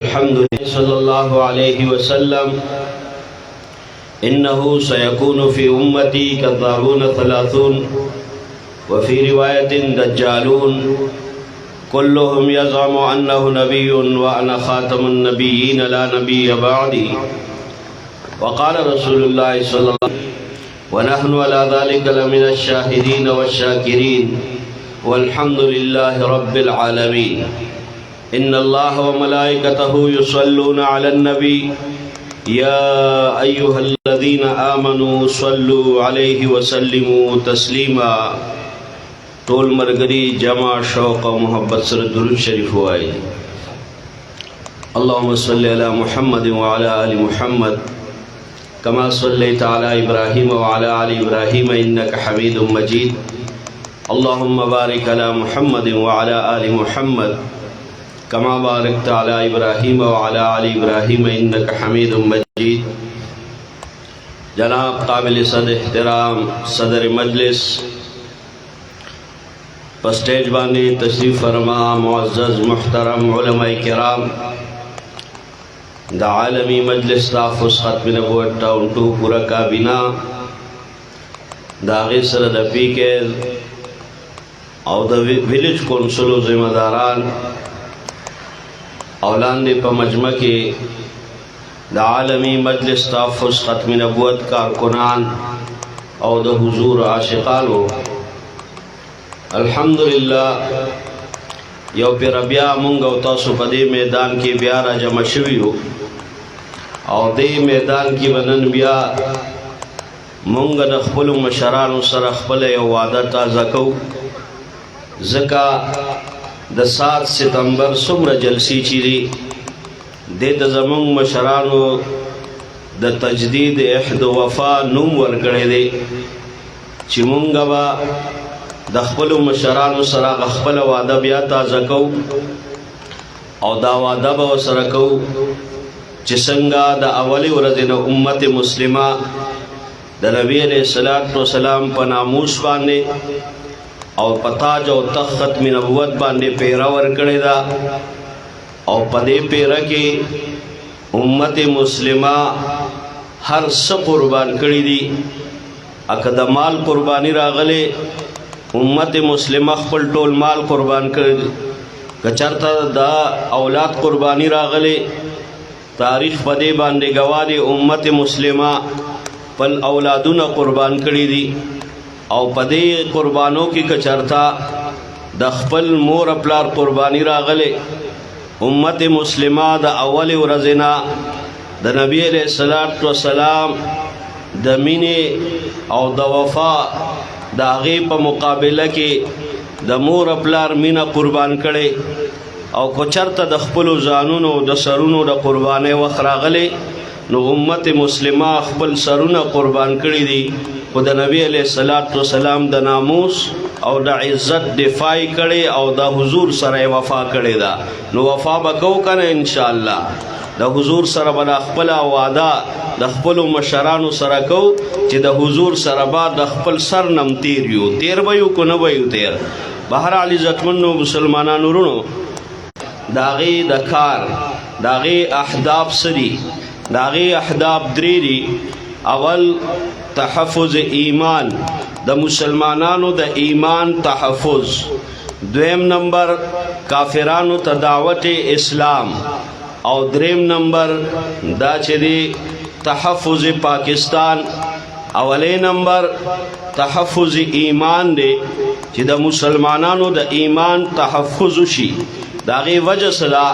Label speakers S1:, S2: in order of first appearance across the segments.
S1: الحمد لله صلى الله عليه وسلم إنه سيكون في أمتي كذابون 30 وفي رواية دجالون كلهم يزعم أنه نبي وأنا خاتم النبيين لا نبي بعدي وقال رسول الله صلى الله عليه وسلم ونحن على ذلك لمن الشاهدين والشاكرين والحمد لله رب العالمين إن الله وملائكته يصلون على النبي يا أيها الذين آمنوا صلوا عليه وسلموا تسليما طول مرگری جمع شوق و محبت سر درود شریف ہوئے اللهم صل على محمد وعلى آل محمد كما صليت على إبراهيم وعلى آل إبراهيم إنك حميد مجيد اللهم بارك على محمد وعلى آل محمد كما باركت على إبراهيم وعلى آل إبراهيم إنك حميد مجيد جناب قابل صدر احترام صدر مجلس پسٹیج باندې تشریف فرما معزز محترم علماء کرام دا عالمی مجلس تحفظ ختم نبوت ٹاؤن 2 پورا کابینہ دا غیر سره د پیکر او د ویلیج کونسل او ذمہ داران اولان دی په مجمع کې د عالمی مجلس تحفظ ختم نبوت کارکنان او د حضور عاشقانو الحمدللہ یو پیر بیا مونږ او تاسو په دې میدان کې بیا را جمع شوي یو او دې میدان کې ونن بیا مونږ د خپلو مشرانو سره خپله یو وعده تازه کوو ځکه د 7 ستمبر څومره جلسې چې دي دې ته زمونږ مشرانو د تجدید عهد وفا نوم ورکړی دی چې مونږ به د خپلو مشرانو سره خپل وعده بیا تازه کوو او دا وعده به ورسره کوو چې څنګه د اولې ورځې نه امت مسلمه د نبی علیه الصلاۃ والسلام په ناموس باندې او په تاج او تخت ختم نبوت باندې پیره ورکړې ده او په دې پیره کې امت مسلمه هر څه قربان کړي دي اکه د مال قرباني راغلې امت مسلمه خپل ټول مال قربان کړي کچرته دا اولاد قربانی راغلي تاریخ په دې باندې گواه دی امت مسلمه خپل اولادونه قربان کړي دي او په دې قربانو کې کچرته د خپل مور پلار قربانی راغلي امت مسلمه د اول ورځې نه د نبی علیہ الصلوۃ والسلام د مینې او د وفا د هغې په مقابله کې د مور پلار مینه قربان کړي او کو چرته د خپلو ځانونو د سرونو د قربانۍ وخت راغلی نو امت مسلمه خپل سرونه قربان کړي دي خو د نبی علیہ الصلوۃ والسلام د ناموس او د عزت دفاع کړي او د حضور سره وفا کړي ده نو وفا به کوو که نه انشاءالله د حضور سره به خپله وعده د خپلو مشرانو سره کوو چې د حضور سره به د خپل سر نم تیر یو تیر به یو که نه به یو تیر بهرحال عزتمنو مسلمانانو ورونو د هغې د کار د هغې اهداف څه دي د هغې اهداف 3 دي اول تحفظ ایمان د مسلمانانو د ایمان تحفظ دویم نمبر کافرانو ته دعوت اسلام او دریم نمبر دا چې دی تحفظ پاکستان اولی نمبر تحفظ ایمان دی چې د مسلمانانو د ایمان تحفظ شي داغی وجہ صدا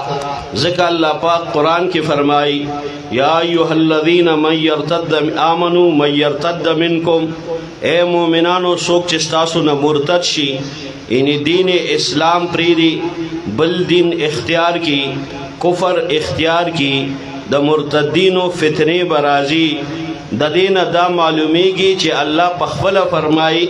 S1: ذکر اللہ پاک قرآن کی فرمائی یا ایوہ الذین من یرتد آمنوا من یرتد منکم اے مومنانو سوک چستاسو نا مرتد شی انہی دین اسلام پریدی بل دین اختیار کی کفر اختیار کی دا مرتدین و فتنے برازی د دین دا معلومیږي چې الله په خپل فرمایي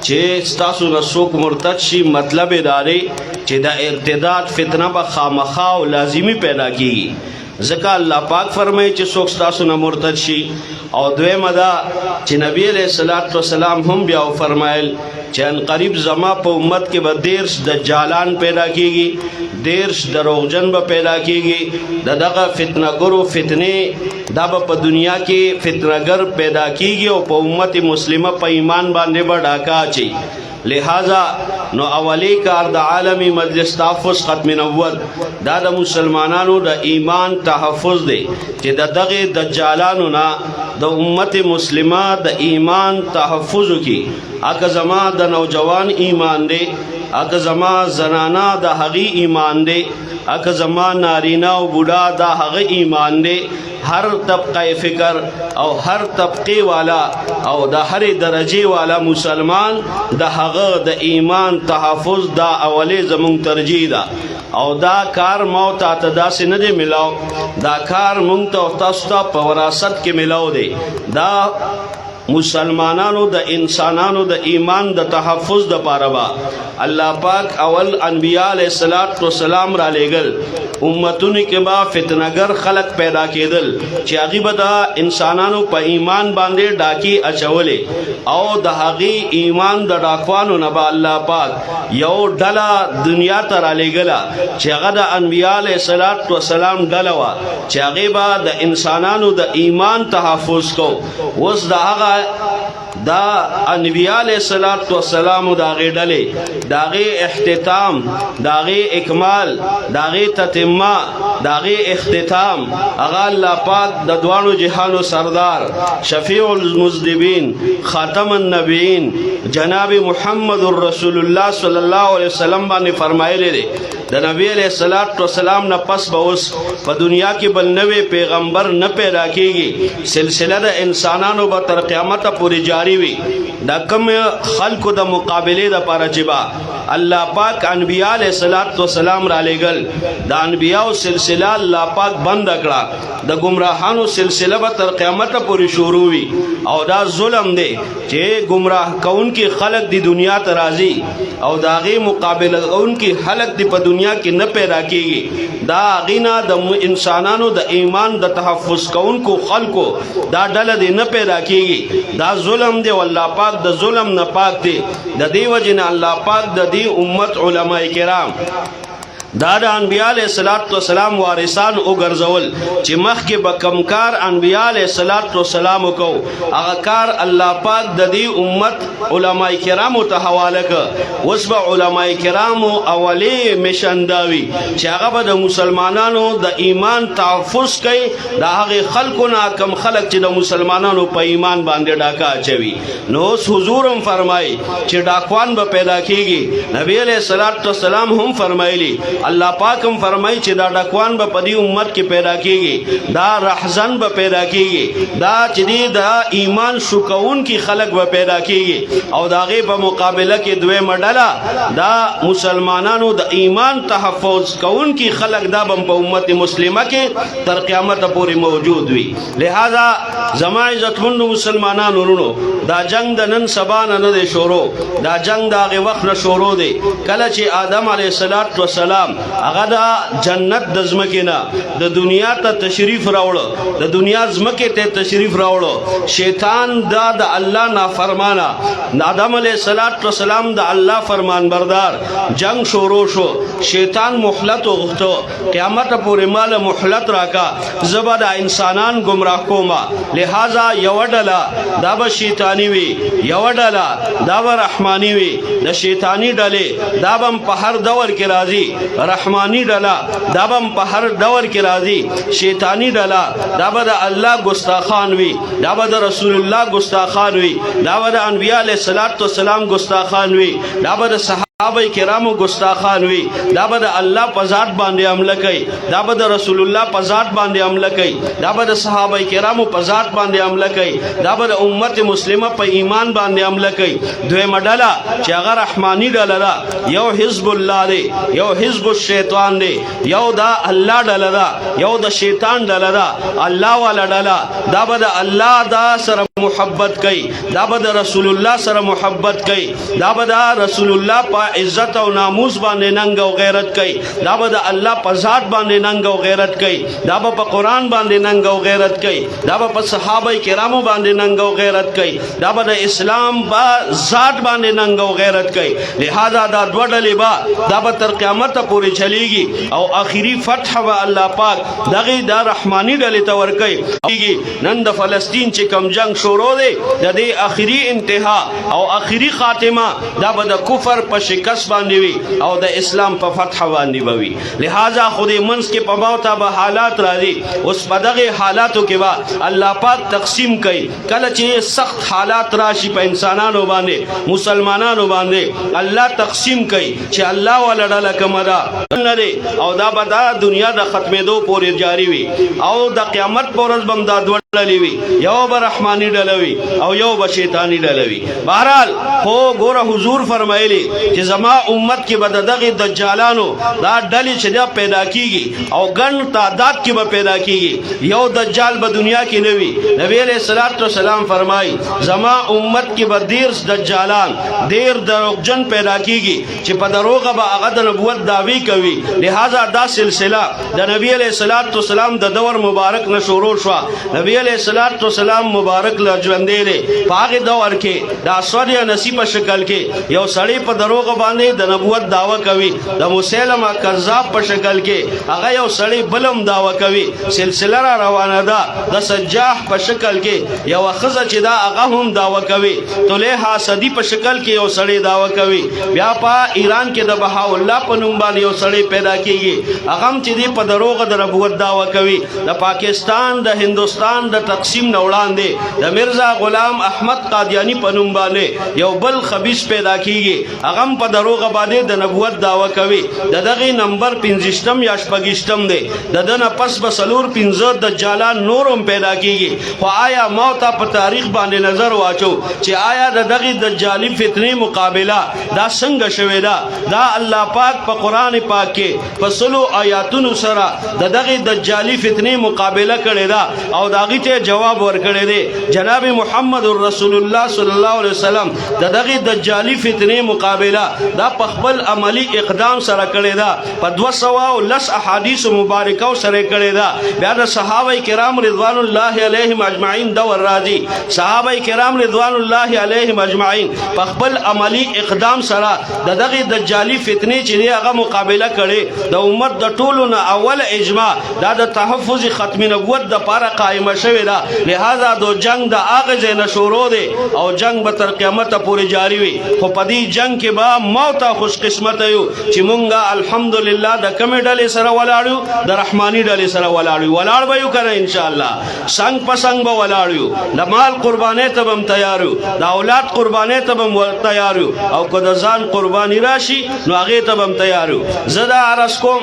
S1: چې تاسو نه څوک مرتد شي مطلب داري چې د ارتداد فتنه به خامخا او لازمی پیدا کیږي ځکه الله پاک فرمایي چې څوک تاسو نه مرتد شي او دویمه دا چې نبی علیہ الصلوۃ والسلام هم بیا فرمایل چې ان قریب زما په امت کې به دیرش دجالان پیدا کیږي دیرش دروغجن به پیدا کیږي دغه فتنه ګرو فتنه دا په دنیا کې فتنهګر پیدا کیږي او په امت مسلمه په ایمان باندې به ډاکا اچي لہذا نو اولی کار د عالمی مجلس تحفظ ختم نبوت دا د مسلمانانو د ایمان تحفظ دی چې د دغه دجالانو نه د امت مسلمه د ایمان تحفظ کی اګه زما د نوجوان ایمان دی اګه زما زنانا د هغي ایمان دی اګه زما نارینا او بوډا د هغه ایمان دی ہر طبقہ فکر او ہر طبقے والا او دا ہر درجے والا مسلمان دا هغه د ایمان تحفظ دا اولی زمون ترجیح دا او دا کار موت اتدا سے نه دی ملاو دا کار مونږ ته تاسو ته په وراثت کې ملاو دی دا مسلمانانو د انسانانو د ایمان د تحفظ د پاره با الله پاک اول انبیاء علیہ الصلوۃ والسلام را لېګل امتونو کې با فتنهګر خلق پیدا کېدل چې هغه به د انسانانو په ایمان باندې ډاکی اچولې او د هغه ایمان د ډاکوانو نه به الله پاک یو ډله دنیا ته را لېګله چې هغه د انبیاء علیہ الصلوۃ والسلام ډله وا چې هغه به د انسانانو د ایمان تحفظ کو اوس د هغه دا انبیاء علیہ الصلوۃ والسلام دا غي ډلې دا غي اختتام دا غي اکمال دا غي تتمه دا غي اختتام اغه الله پاک د دوانو جهانو سردار شفیع المذنبین خاتم النبیین جناب محمد رسول الله صلی الله علیه وسلم باندې فرمایلی دی د نبی علیہ الصلوۃ والسلام نه پس به اوس په دنیا کې بل نوې پیغمبر نه پیدا کیږي سلسله د انسانانو به تر قیامت پورې جاری وي دا کوم خلقو د مقابله د پاره چې با الله پاک انبیاء علیہ الصلوۃ والسلام را لېګل د انبیاء سلسله الله پاک بند کړه د گمراهانو سلسله به تر قیامت پورې شروع وي او دا ظلم دی چې گمراه کون کې خلق دی دنیا ته راځي او داغه مقابله کون کې خلق دی په دنیا کې نه پیدا کیږي دا غینا د انسانانو د ایمان د تحفظ کونکو خلقو دا ډله دی نه پیدا کیږي دا ظلم دی والله پاک د ظلم نه پاک دی د دې وجنه الله پاک د دې امت علما کرام دا د انبیاء علیہ الصلوۃ والسلام وارثان او ګرځول چې مخکې به کمکار انبیاء علیہ الصلوۃ والسلام کو هغه کار الله پاک د دې امت علما کرامو ته حواله ک اوس به علما کرامو اولی مشن داوی چې هغه به د مسلمانانو د ایمان تحفظ کوي د هغه خلقونه کم خلق چې د مسلمانانو په ایمان باندې ډاکا اچوي نو حضورم فرمای چې ډاکوان به پیدا کیږي نبی علیہ الصلوۃ والسلام هم فرمایلی الله پاکم فرمای چې دا ډکوان به په دې امت کې پیدا کیږي دا رحزن به پیدا کیږي دا چې دا ایمان شکون کی خلق به پیدا کیږي او داغه په مقابله کې دوی مډلا دا مسلمانانو د ایمان تحفظ کون کی خلق دا په امت مسلمه کې تر قیامت پورې موجود وي لہذا زما عزتمن مسلمانانو ورونو دا جنگ د نن سبا نه شروع دا جنگ داغه وخت نه شروع دی کله چې آدم علیه السلام هغه دا جنت د زمکه نه د دنیا ته تشریف راوړو د دنیا زمکه ته تشریف راوړو شیطان دا د الله نافرمانه آدم علیہ السلام د الله فرمان بردار جنگ شروع شو شیطان مهلت وغوښتو قیامت پورې مال مهلت راکا زبا د انسانان گمراه کوما لہذا یو ډله دا به شیطانی وي یو ډله دا به رحمانی وي د شیطانی ډله دا به په هر دور کې راځي رحمانی ډلا دا بم په هر دور کې راځي شیطانی ډلا دا به د الله ګستاخان وي دا به د رسول الله ګستاخان وي دا به د انبیاء علیه السلام ګستاخان وي دا به د صحابه کرامو ګستاخان وي دا به د الله په ذات باندې عمل کوي دا به د رسول الله په ذات باندې عمل کوي دا به د صحابه کرامو په ذات باندې عمل کوي دا به د امت مسلمه په ایمان باندې عمل کوي دویمه ډله چې هغه رحماني ډله ده یو حزب الله دی یو حزب الشیطان دی یو دا الله ډله ده یو د شیطان ډله ده الله والا ډله دا به د الله دا سره محبت کوي دا به د رسول الله سره محبت کوي دا به د رسول الله په عزت او ناموس باندې ننګ او غیرت کوي دا به د الله په ذات باندې ننګ او غیرت کوي دا به په قرآن باندې ننګ او غیرت کوي دا به په صحابه کرامو باندې ننګ او غیرت کوي دا به د اسلام په ذات باندې ننګ او غیرت کوي لہذا دا دوه ډلې به دا به تر قیامت پورې چلیږي او آخري فتح به الله پاک دغه د رحماني ډلې ته ورکوي نن د فلسطین چې کم جنگ شروع دی د دې آخري انتها او آخري خاتمه دا به د کفر په شکست باندې وي او د اسلام په فتح باندې به وي لہذا خود منځ کې په باوته به حالات راځي اوس په دغه حالاتو کې به الله پاک تقسیم کوي کله چې سخت حالات راشي په انسانانو باندې مسلمانانو باندې الله تقسیم کوي چې الله ولا ډله کومه ده او دا به دا دنیا د ختمېدو پورې جاری وي او د قیامت پر ورځ به دا دوه ډلې وي یو به رحماني ډله وي او یو به شیطاني ډله وي بهرحال خو ګوره حضور فرمایلی چې زما امت کې به دغه دجالانو دا ډلې چې دا پیدا کیږي او ګڼ تعداد کې به پیدا کیږي یو دجال به دنیا کې نه وي نبی علیہ الصلوۃ والسلام فرمایي زما امت کې به ډیر دجالان ډیر دروغجن پیدا کیږي چې په دروغه به هغه د نبوت دعوی کوي لہذا دا سلسله د نبی علیہ الصلوۃ والسلام د دور مبارک نه شروع شو نبی علیہ الصلوۃ والسلام مبارک له ژوندې لري په هغه دور کې د اسود یا نصیب شکل کې یو سړی په دروغ باندې د نبوت داوا کوي د مسلمه کذاب په شکل کې هغه یو سړی بلم داوا کوي سلسله را روانه ده د سجاح په شکل کې یو خزه چې دا هغه هم داوا کوي طلحه صدی په شکل کې یو سړی داوا کوي بیا په ایران کې د بها الله په نوم باندې یو سړی پیدا کیږي هغه چې دی په دروغ د نبوت داوا کوي د پاکستان د هندستان د تقسیم نه وړاندې د مرزا غلام احمد قادیانی په نوم باندې یو بل خبيث پیدا کیږي هغه په دروغ باندې د نبوت داوا کوي دغه نمبر 15 یا 28 دی دنه پس بسلور 15 دجالان نورم پیدا کیږي خو آیا موت په تاریخ باندې نظر واچو چې آیا دغه دجالی فتنه مقابله دا څنګه شوې ده دا الله پاک په قران پاک کې په سلو آیاتونو سره دغه دجالی فتنه مقابله کړې ده او داغه ته جواب ورکړی دی جناب محمد رسول الله صلی الله علیه وسلم دغه دجالی فتنه مقابله دا په خپل عملی اقدام سره کړی دا په 210 احادیث مبارکاو سره کړی دا بیا د صحابه کرام رضوان الله علیهم اجمعین دور راځي صحابه کرام رضوان الله علیهم اجمعین په خپل عملی اقدام سره دغه دجالی فتنه چې هغه مقابله کړي د امت د ټولو نه اول اجماع دا د تحفظ ختم نبوت د پاره قائم شوی دا لہذا دو جنگ د اغه نه شروع دی او جنگ به تر قیامت پورې جاری وي خو په دې جنگ کې به موت خوش قسمت یو چې مونږه الحمدلله د کمی ډلې سره ولاړو د رحماني ډلې سره ولاړ به یو کنه ان شاء الله څنګه په څنګه به ولاړو د مال قربانې ته هم تیارو د اولاد قربانې ته هم تیارو او که د ځان قرباني راشي نو هغه ته هم تیارو زدا عرض کوم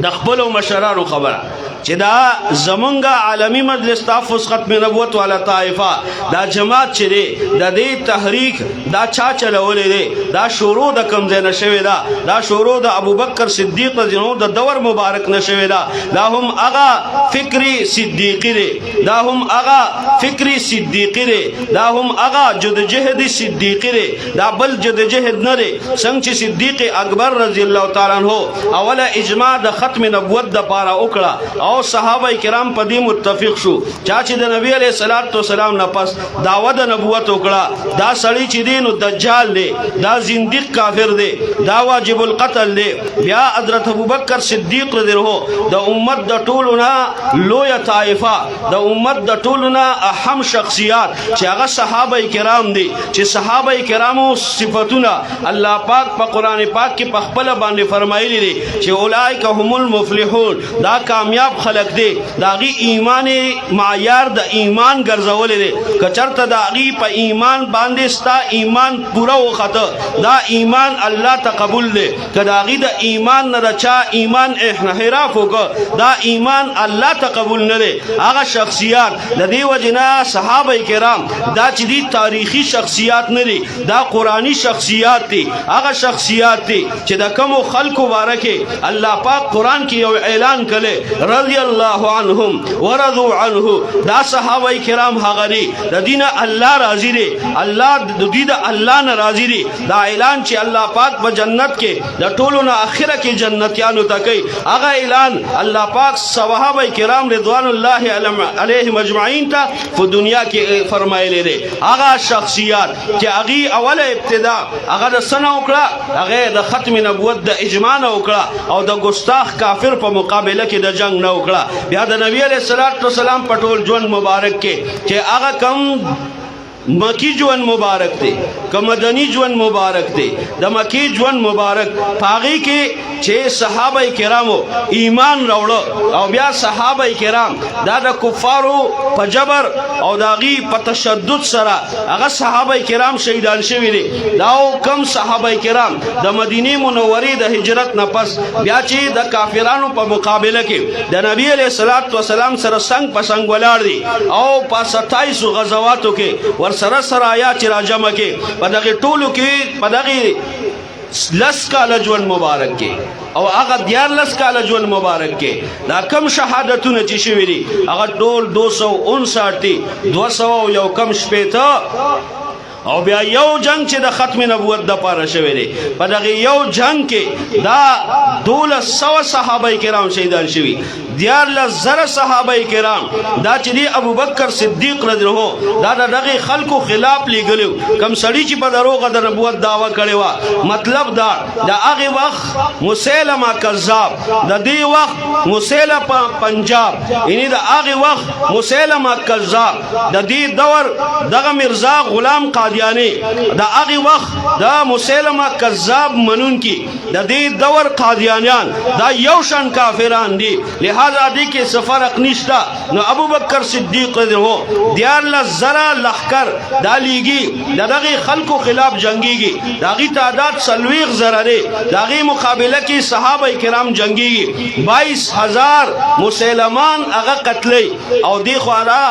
S1: د خپل مشرانو خبره چې دا زمونږه عالمی مجلس تحفظ ختم نبوت والا طائفه دا جماعت چې دی د دې تحریک دا چا چلولې دی دا شروع د کم ځای نه شوې ده دا شروع د ابوبکر صدیق رضی الله عنه د دور مبارک نه شوې ده دا هم هغه فکری صدیقی دی دا هم هغه فکری صدیقی دی دا هم هغه جدوجہد صدیقی دی دا بل جدوجہد نه دی څنګه چې صدیق اکبر رضی الله تعالی عنہ اوله اجماع د ختم نبوت د پاره وکړه او صحابه کرام په دې متفق شو چې د نبی علیہ الصلوۃ والسلام نه پس دعوت نبوت وکړه دا سړی چې دین دجال دی دا زنديق کافر دی دا واجب القتل دی بیا حضرت ابوبکر صدیق رضی الله عنه د امت د ټولو نه لوی طائفه د امت د ټولو نه اهم شخصیات چې هغه صحابه کرام دي چې صحابه کرامو صفاتونه الله پاک په قران پاک کې په خپل باندې فرمایلی دي چې اولئک هم المفلحون دا کامیاب خلق دی داغي ایمان معیار د ایمان ګرځولې دی کچرته داغي په ایمان باندې ستا ایمان پورا وخته دا ایمان الله تقبل دی کداغي د ایمان نه رچا ایمان انحراف وکړه دا ایمان الله تقبل نه دی هغه شخصیات د دې وجنا صحابه کرام دا چې دي تاریخي شخصیات نه دي دا قرآنی شخصیات دي هغه شخصیات دي چې د کوم خلکو بارکه الله پاک قرآن کې یو اعلان کړي رضی الله عنهم ورضوا عنه دا صحابه کرام هغه دي د دین الله راضي دي الله د دې د الله نه راضي دي دا اعلان چې الله پاک په جنت کې د ټولو نه اخره کې جنتیانو ته کوي هغه اعلان الله پاک صحابه کرام رضوان الله علیهم اجمعین ته په دنیا کې فرمایلی دي هغه شخصیات چې هغه اوله ابتدا هغه د سنه وکړه هغه د ختم نبوت د اجماع نه وکړه او د ګستاخ کافر په مقابله کې د جنگ نه وکړه بیا د نبی علیہ الصلوۃ والسلام په ټول ژوند مبارک کې چې هغه کم مکی ژوند مبارک دی که مدنی ژوند مبارک دی د مکی ژوند مبارک پاغي کې چې صحابه کرامو ایمان راوړو او بیا صحابه کرام دا د کفارو په جبر او داغي په تشدد سره هغه صحابه کرام شهیدان شوی دي دا کم صحابه کرام د مدینه منورې د هجرت نه پس بیا چې د کافرانو په مقابله کې د نبی علیہ الصلوۃ والسلام سره څنګ په څنګ ولاړ دي او په 27 غزواتو کې سره سره آیا چې راجمه کې په دغه ټولو کې په دغه لس کاله ژوند مبارک کې او هغه 14 کاله ژوند مبارک کې دا کم شهادتونه چې شوي دي هغه ټول 259 200 یو کم شپېته او بیا یو جنگ چې د ختم نبوت د پاره شوی دی په دغه یو جنگ کې دا 1200 صحابه کرام شهیدان شوي 1,000 صحابه کرام دا چې دی ابو بکر صدیق رضی الله دا دغه خلکو خلاف لګلو کم سړی چې په دروغه د نبوت داوا کړي وا مطلب دا د هغه وخت مسیلمه کذاب د دې وخت مسیلمه پنجاب یعنی د هغه وخت مسیلمه کذاب د دې دور دغه مرزا غلام قادیانی د هغه وخت د مسیلمه کذاب منون کی د دې دور قادیانیان دا یو شان کافران دي لہذا دی کې سفر اقنشتا نو ابو بکر صدیق رضی الله 1,000 لخر دا لیگی دغه خلکو خلاف جنگیږي داغي تعداد 40 زره دی داغي مقابله کې صحابه کرام جنگیږي 22,000 مسلمان هغه قتلې او دی خورا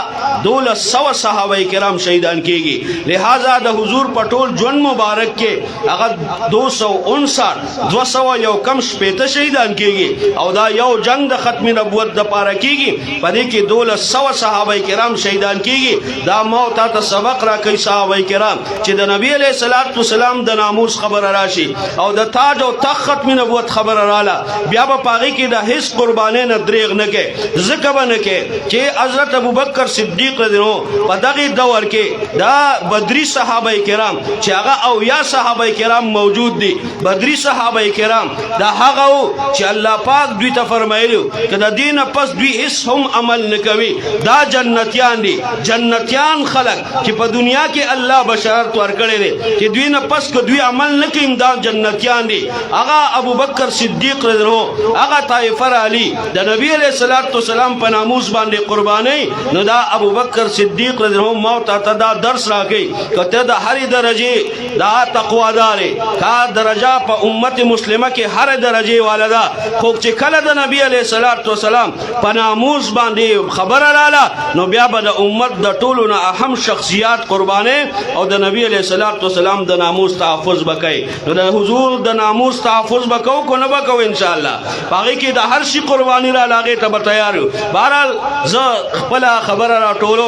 S1: 1,200 صحابه کرام شهیدان کیږي لہذا د حضور پټول ژوند مبارک کې هغه 259 200 یو کم شپېته شهیدان کیږي او دا یو جنگ د ختم نبوت د پاره کیږي پدې کې 1,200 صحابه کرام شهیدان کیږي دا موت ته سبق را کوي صحابه کرام چې د نبی علیہ الصلوۃ والسلام د ناموس خبر راشي او د تاج او تخت ختم نبوت خبر رااله بیا په پاغي کې د هیڅ قربانې نه دریغ نه کې ذکر نه کې چې حضرت ابوبکر صدیق رضی الله په دغه دور کې دا بدری صحابه کرام چې هغه او یا صحابه کرام موجود دي بدری صحابه کرام دا هغه چې الله پاک دوی ته فرمایلو کله دین پس دوی هیڅ هم عمل نکوي دا جنتیان دي جنتیان خلق چې په دنیا کې الله بشارت ورکړي دي چې دوی نه پس کو دوی عمل نکوي دا جنتیان دي هغه ابوبکر صدیق رضی الله هغه طائفه علی د نبی علیہ الصلوۃ والسلام په ناموس باندې قرباني نو دا ابوبکر صدیق رضی الله موت ته دا درس راکړي کته د هر درجه دا تقوا دار کا درجه په امت مسلمه کې هر درجه والدا خو چې کله د نبی علیہ الصلوۃ والسلام په ناموس باندې خبر رااله نو بیا به د امت د ټولو نه اهم شخصیات قرباني او د نبی علیہ الصلوۃ والسلام د ناموس تحفظ وکړي نو د حضور د ناموس تحفظ وکاو کو نه وکاو ان شاء الله باقي کې د هر شي قرباني را لاګه ته تیار یو بهرحال ز خپل خبر را ټولو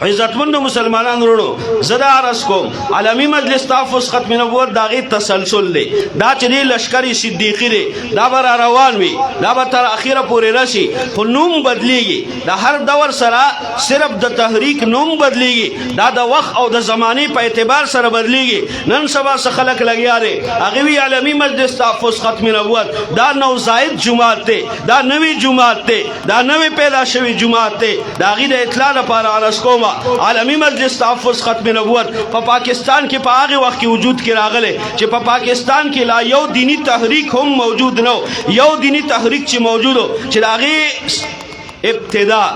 S1: عزتمند مسلمانان ورونو زدا عرض کوم عالمی مجلس تحفظ ختم نبوت داغي تسلسل دی دا چې دی لشکری صدیقی دی دا بر روان وي دا به تر اخیره پورې راشي خو نوم بدلیږي د هر دور سره صرف د تحریک نوم بدلیږي دا د وخت او د زمانه په اعتبار سره بدلیږي نن سبا څخه خلک لګیا دي هغه وی عالمی مجلس تحفظ ختم نبوت دا نو زائد جمعات دی دا نوې جمعات دی دا نوې پیدا شوی جمعات دی دا غي د اطلاع لپاره عرض کوم وا عالمی مجلس تحفظ ختم نبوت په پاکستان کې په هغه وخت کې وجود کې راغله چې په پاکستان کې لا یو دینی تحریک هم موجود نو یو دینی تحریک چې موجودو چې هغه افتتاح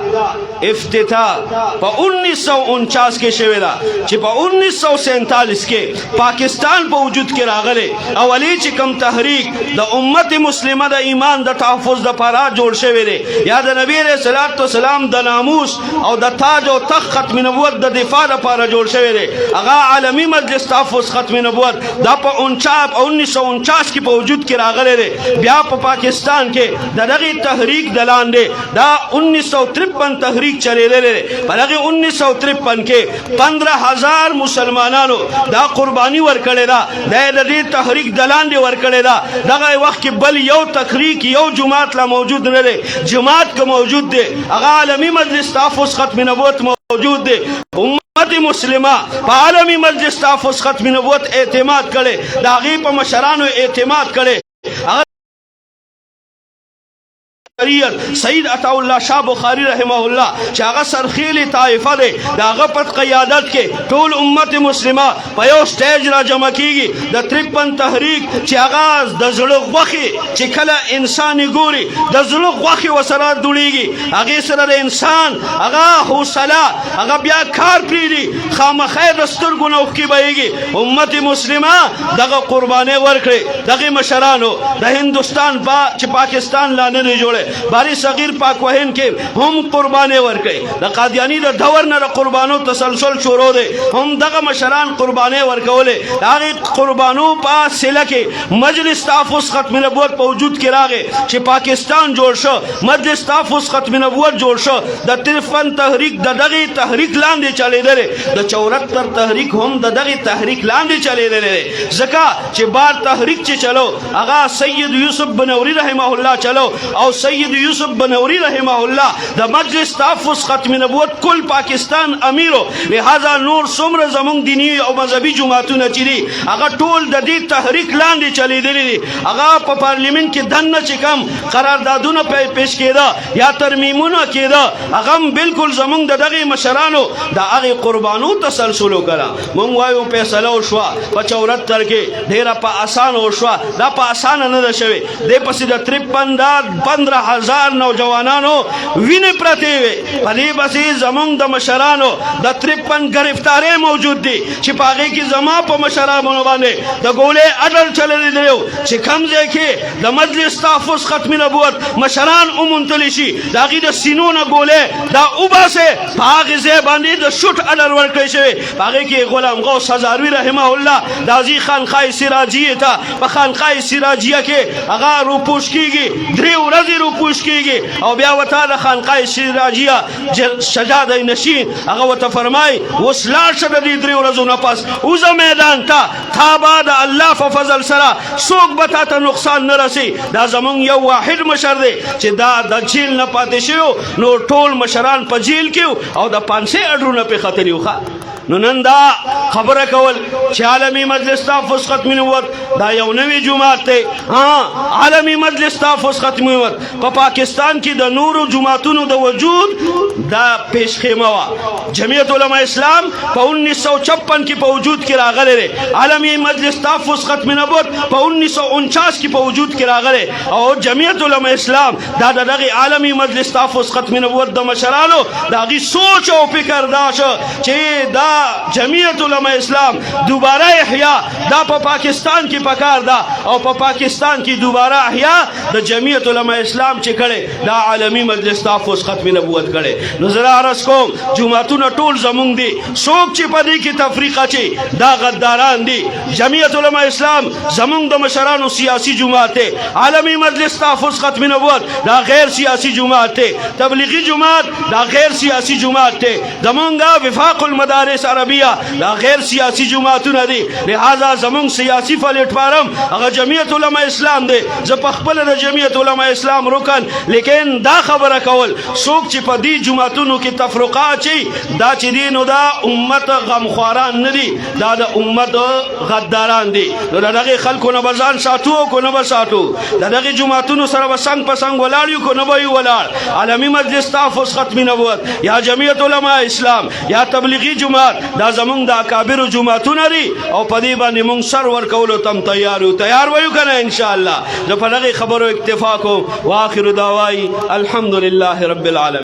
S1: په 1949 کې شوی دا چې په 1947 کې پاکستان په وجود کې راغله اولی چې کم تحریک د امت مسلمه د ایمان د تحفظ د لپاره جوړ شوی دی یا د نبی رسول الله سلام د ناموس او د تاج او تخت ختم نبوت د دفاع لپاره جوړ شوی دی هغه عالمی مجلس تحفظ ختم نبوت دا په 1949 کې په وجود کې راغله دی بیا په پاکستان کې د دغه تحریک د لاندې دا 1953 تحریک چلے دے پر اگے 1953 کے 15,000 مسلمانانو دا قربانی ورکڑے دا دے تحریک دلان دے ورکڑے دا دغه وقت کی بل یو تحریک یو جماعت لا موجود نہ دے جماعت کا موجود دے اگا عالمی مجلس تحفظ ختم نبوت موجود دے امت مسلمہ عالمی مجلس تحفظ ختم نبوت اعتماد کرے دا غیب مشرانو اعتماد کرے سید عطا اللہ شاہ بخاری رحمہ اللہ چې هغه سرخیلی طائفه دی د هغه په قیادت کې ټول امت مسلمه په یو سټیج را جمع کیږي د 53 تحریک چې هغه د زړه غوښې چې کله انسان ګوري د زړه غوښې وسره دوړيږي هغه سره د انسان هغه حوصله هغه بیا کار پریږي خامخا د سترګو نه اوښکې بهیږي امت مسلمه دغه قرباني ورکړي دغه مشرانو د هندوستان چې پاکستان لا نه جوړه باری صغیر پاک وهن کې هم قرباني ورکړي د قادیانی د دور نه قربانو تسلسل شروع دي هم دغه مشران قرباني ورکولې هغه قربانو په سله کې مجلس تحفظ ختم نبوت په وجود کې راغی چې پاکستان جوړ شو مجلس تحفظ ختم نبوت جوړ شو د 53 تحریک د دغه تحریک لاندې چلیدل د 74 تحریک هم د دغه تحریک لاندې چلیدل ځکه چې بار تحریک چې چلو هغه سید یوسف بنوری رحمه الله چلو او سید یوسف بنوری رحمہ اللہ دا مجلس تحفظ ختم نبوت کل پاکستان امیرو لہذا نور سمر زمون دینی او مذہبی جماعتونه چلی اگا ټول د دې تحریک لاندې چلی دي اگا په پارلیمنت کې دنه چې کم قراردادونه پیش کېده یا ترمیمونه کېده اغه بالکل زمون د دغه مشرانو د هغه قربانو تسلسل وکړه مونږ وایو فیصله وشو په 74 کې ډیره په آسان وشو دا په آسان نه ده شوی د پسې د 15,000 نوجوانانو وینې پرتې وي په دې بسې زمونږ د مشرانو د 53 گرفتارې موجود دي چې په هغې کې زما په مشرانو باندې د ګولې اډل چللی دی چې کوم ځای کې د مجلس تحفظ ختم نبوت مشران وموندلی شي د هغې د سینو نه ګولې دا وباسې په هغې ځای باندې د شوټ اډل ورکړی شوی په هغې کې غلام غوث هزاروي رحمه الله د هغې خانقاه سراجیې ته په خانقاه سراجیه کې هغه روپوش کېږي 3 ورځې روپوش کېږي او بیا ورته د خانقاه سراجیه سجاده نشین هغه ورته فرمایي اوس لاړ شه د دې 3 ورځو نه پس وځه میدان ته تا به د الله په فضل سره څوک به تا ته نقصان نه رسي دا زمونږ یو واحد مشر دی چې دا د جیل نه پاتې شوی نو ټول مشران په جیل کې او د 500 اډرونه پې ختلي وو نو نن دا خبره کول چې عالمی مجلس تحفظ ختم نبوت دا یو نوی جماعت دی عالمی مجلس تحفظ ختم نبوت په پاکستان کې د نورو جماعتونو د وجود دا پیش خیمه وا جمعیت علماء اسلام په 1956 کې په وجود کې راغلی دی عالمی مجلس تحفظ ختم نبوت په 1949 کې په وجود کې راغلی او جمعیت علماء اسلام دا دغه عالمی مجلس تحفظ ختم نبوت د مشرانو دا غي سوچ او فکر دا شو چې دا جمعیت علماء اسلام دوباره احیا دا په پاکستان کې پکار دا او په پاکستان کې دوباره احیا د جمعیت علماء اسلام چې کړي دا عالمی مجلس تحفظ ختم نبوت کړي نو زرا عرض کوم جماعتونه ټول زمونږ دي څوک چې په دې کې تفریقه چي دا غداران دي جمعیت علماء اسلام زمونږ د مشرانو سیاسی جماعت دی عالمی مجلس تحفظ ختم نبوت دا غیر سیاسی جماعت دی تبلیغی جماعت دا غیر سیاسی جماعت دی زمونږ وفاق المدارس مدارس عربیه دا غیر سیاسی جماعتونه دي لہذا زمون سیاسی پلیټ فارم هغه جمعیت علماء اسلام دی زه په خپل د جمعیت علماء اسلام رکن لیکن دا خبره کول څوک چې په دې جماعتونو کې تفرقه چي دا چې دي نو دا امت غمخواران نه دي دا د امت غداران دي نو دغه خلکو نه بزان ساتو کو نه بساتو دغه جماعتونو سره وسنګ پسنګ ولاړ کو نه وي ولاړ عالمی مجلس تحفظ ختم نبوت یا جمعیت علماء اسلام یا تبلیغی جماعت دا زمونږ د اکابر جماعتونه دي او په دې باندې مونږ سر ورکولو تم تیار وایو کنه ان شاء الله زه په دغه خبرو اکتفا کوم واخر دعوای الحمدلله رب العالمین